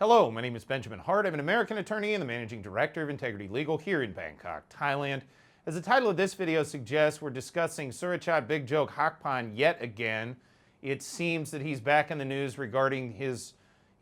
Hello, my name is Benjamin Hart. I'm an American attorney and the Managing Director of Integrity Legal here in Bangkok, Thailand. As the title of this video suggests, we're discussing Surachat Big Joke Hakpan yet again. It seems that he's back in the news regarding he's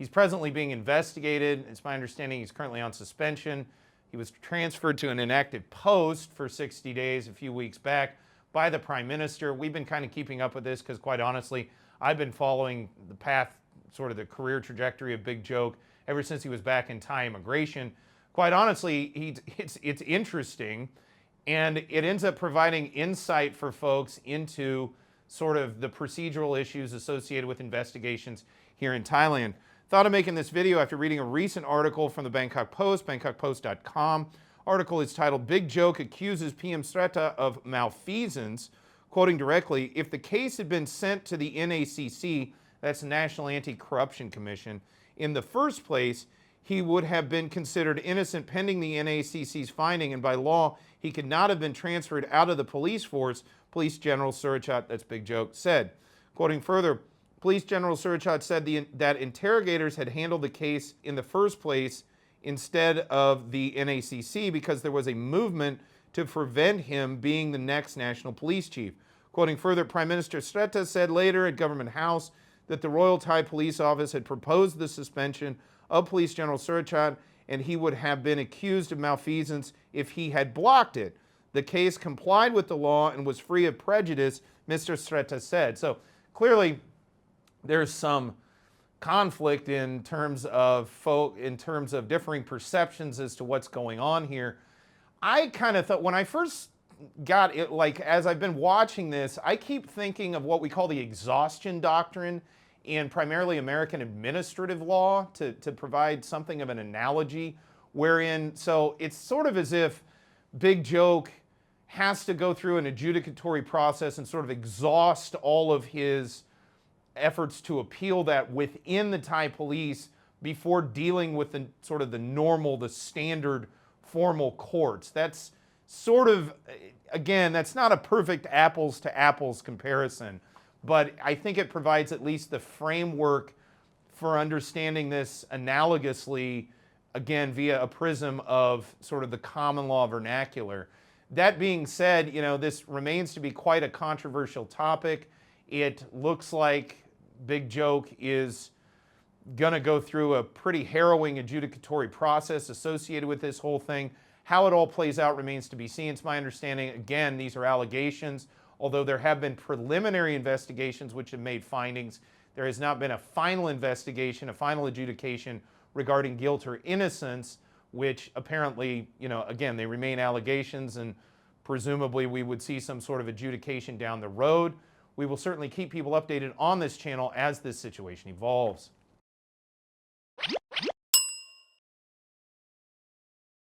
presently being investigated. It's my understanding he's currently on suspension. He was transferred to an inactive post for 60 days a few weeks back by the Prime Minister. We've been kind of keeping up with this because, quite honestly, I've been following the path, sort of the career trajectory of Big Joke ever since he was back in Thai immigration. Quite honestly, it's interesting, and it ends up providing insight for folks into sort of the procedural issues associated with investigations here in Thailand. Thought of making this video after reading a recent article from the Bangkok Post, bangkokpost.com. Article is titled, Big Joke Accuses PM Sreta of Malfeasance. Quoting directly, if the case had been sent to the NACC, that's the National Anti-Corruption Commission, in the first place, he would have been considered innocent pending the NACC's finding, and by law, he could not have been transferred out of the police force, Police General Surachat, that's Big Joke, said. Quoting further, Police General Surachat said that interrogators had handled the case in the first place instead of the NACC because there was a movement to prevent him being the next national police chief. Quoting further, Prime Minister Sreta said later at Government House that the Royal Thai Police Office had proposed the suspension of Police General Surachat and he would have been accused of malfeasance if he had blocked it. The case complied with the law and was free of prejudice, Mr. Sreta said. So clearly there's some conflict in terms of differing perceptions as to what's going on here. I kind of thought when I first got it, like as I've been watching this, I keep thinking of what we call the exhaustion doctrine in primarily American administrative law to provide something of an analogy wherein, so it's sort of as if Big Joke has to go through an adjudicatory process and sort of exhaust all of his efforts to appeal that within the Thai police before dealing with the sort of the normal, the standard formal courts. That's sort of, again, that's not a perfect apples to apples comparison, but I think it provides at least the framework for understanding this analogously, again, via a prism of sort of the common law vernacular. That being said, you know, this remains to be quite a controversial topic. It looks like Big Joke is going to go through a pretty harrowing adjudicatory process associated with this whole thing. How it all plays out remains to be seen. It's my understanding, again, these are allegations, although there have been preliminary investigations which have made findings. There has not been a final investigation, a final adjudication regarding guilt or innocence, which apparently, you know, again, they remain allegations and presumably we would see some sort of adjudication down the road. We will certainly keep people updated on this channel as this situation evolves.